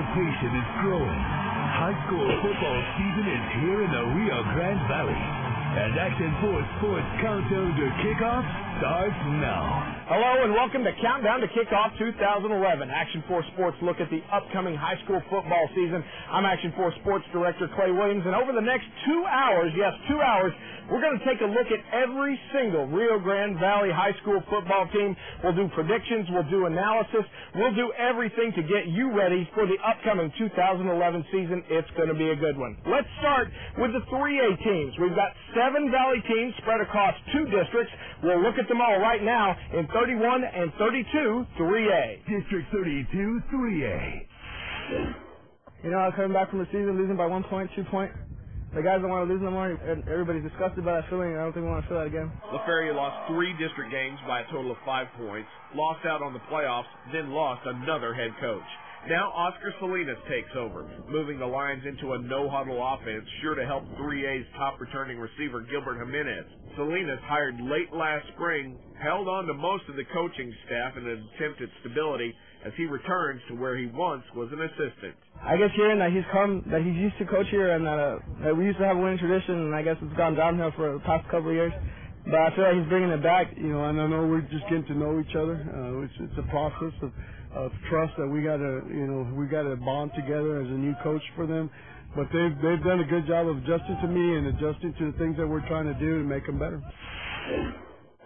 anticipation is growing. High school football season is here in the Rio Grande Valley. And Action 4 Sports Countdown to Kickoff starts now. Hello and welcome to Countdown to Kickoff 2011. Action 4 Sports look at the upcoming high school football season. I'm Action 4 Sports Director Clay Williams, and over the next 2 hours, yes, 2 hours, we're going to take a look at every single Rio Grande Valley high school football team. We'll do predictions, we'll do analysis, we'll do everything to get you ready for the upcoming 2011 season. It's going to be a good one. Let's start with the 3A teams. We've got 7 Valley teams spread across 2 districts. We'll look at them all right now in 31 and 32 3A. District 32 3A. You know, I was coming back from the season losing by 1 point, 2 points. The guys don't want to lose no more, and everybody's disgusted by that feeling. I don't think we want to feel that again. LaFerrier lost 3 district games by a total of 5 points, lost out on the playoffs, then lost another head coach. Now Oscar Salinas takes over, moving the Lions into a no-huddle offense, sure to help 3A's top returning receiver, Gilbert Jimenez. Salinas, hired late last spring, held on to most of the coaching staff in an attempt at stability as he returns to where he once was an assistant. I guess hearing that that he's used to coach here, and that we used to have a winning tradition, and I guess it's gone downhill for the past couple of years. But I feel like he's bringing it back. You know, and I know we're just getting to know each other. It's a process of trust that we gotta bond together as a new coach for them. But they've done a good job of adjusting to me and adjusting to the things that we're trying to do to make them better.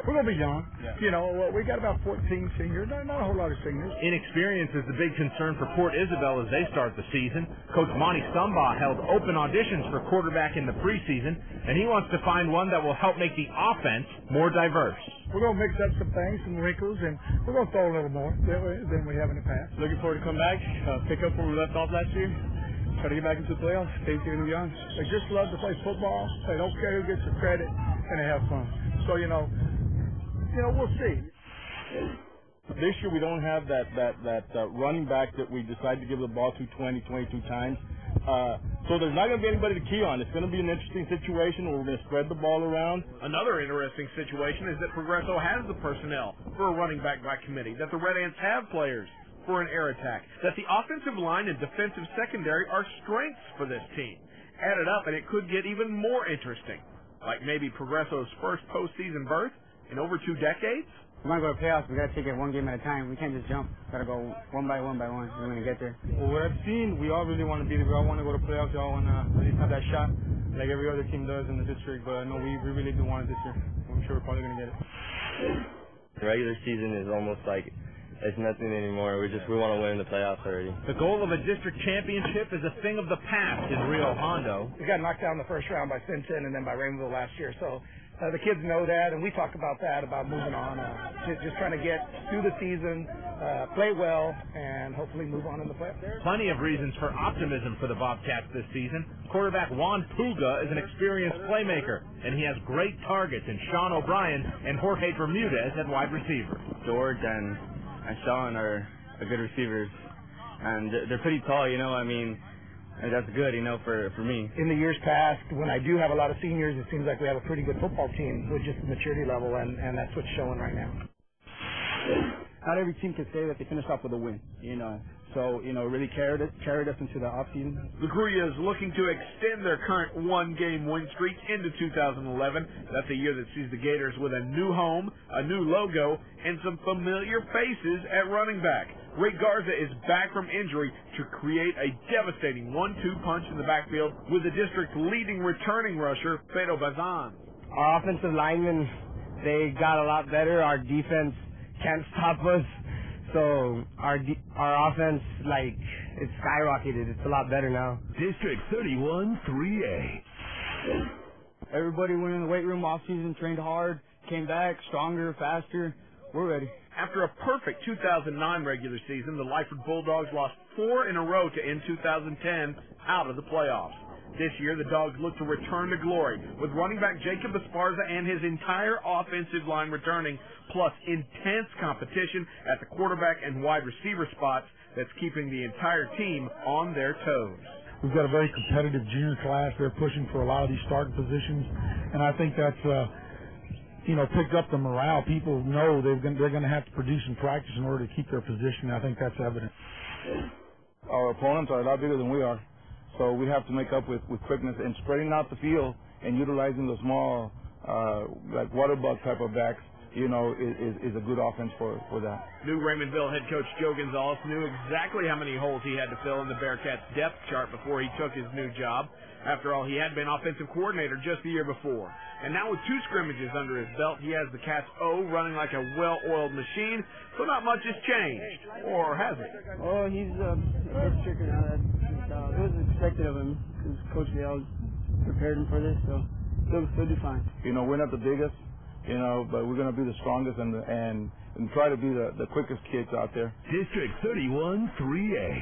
We're going to be young. Yeah. You know, we got about 14 seniors, not a whole lot of seniors. Inexperience is the big concern for Port Isabel as they start the season. Coach Monty Stumbaugh held open auditions for quarterback in the preseason, and he wants to find one that will help make the offense more diverse. We're going to mix up some things, some wrinkles, and we're going to throw a little more than we have in the past. Looking forward to come back, pick up where we left off last year. Try to get back into the playoffs. Things are going to be on. They just love to play football. They don't care who gets the credit, and they have fun. So, you know, we'll see. This year we don't have that running back that we decided to give the ball to 22 times. So there's not going to be anybody to key on. It's going to be an interesting situation where we're going to spread the ball around. Another interesting situation is that Progresso has the personnel for a running back by committee, that the Red Ants have players for an air attack, that the offensive line and defensive secondary are strengths for this team. Add it up and it could get even more interesting, like maybe Progresso's first postseason berth in over 2 decades. We want to go to playoffs. We got to take it one game at a time. We can't just jump. Got to go one by one. We're going to get there. Well, what I've seen, we all really want to be there. We all want to go to playoffs. We all want to at least have that shot like every other team does in the district. But I know we really do want it this year. I'm sure we're probably going to get it. The regular season is almost like it's nothing anymore. We want to win the playoffs already. The goal of a district championship is a thing of the past in Rio Hondo. We got knocked out in the first round by Sinton and then by Rainbow last year. So the kids know that, and we talk about that, about moving on, just trying to get through the season, play well, and hopefully move on in the playoffs. Plenty of reasons for optimism for the Bobcats this season. Quarterback Juan Puga is an experienced playmaker, and he has great targets in Sean O'Brien and Jorge Bermudez at wide receiver. George and Sean are good receivers, and they're pretty tall, you know. I mean, that's good, you know, for me. In the years past, when I do have a lot of seniors, it seems like we have a pretty good football team with just the maturity level, and that's what's showing right now. Not every team can say that they finished off with a win, you know. So, you know, it really carried us into the offseason. LaGruya is looking to extend their current 1-game win streak into 2011. That's a year that sees the Gators with a new home, a new logo, and some familiar faces at running back. Ray Garza is back from injury to create a devastating 1-2 punch in the backfield with the district's leading returning rusher, Pedro Bazan. Our offensive linemen, they got a lot better. Our defense can't stop us. So our offense, like, it's skyrocketed. It's a lot better now. District 31 3A. Everybody went in the weight room off season, trained hard, came back stronger, faster. We're ready. After a perfect 2009 regular season, the Lyford Bulldogs lost 4 in a row to end 2010 out of the playoffs. This year, the Dogs look to return to glory, with running back Jacob Esparza and his entire offensive line returning, plus intense competition at the quarterback and wide receiver spots that's keeping the entire team on their toes. We've got a very competitive junior class. They're pushing for a lot of these starting positions, and I think that's picked up the morale. People know they're going to have to produce in practice in order to keep their position. I think that's evident. our opponents are a lot bigger than we are. So we have to make up with quickness and spreading out the field and utilizing the small, like water bug type of backs, is a good offense for that. New Raymondville head coach Joe Gonzalez knew exactly how many holes he had to fill in the Bearcats' depth chart before he took his new job. After all, he had been offensive coordinator just the year before. And now with 2 scrimmages under his belt, he has the Cats' O running like a well-oiled machine, so not much has changed. Or has it? Oh, he's a bit stricken now. It was expected of him because Coach Leal prepared him for this, so he'll do fine. We're not the biggest, but we're going to be the strongest and try to be the quickest kids out there. District 31 3A.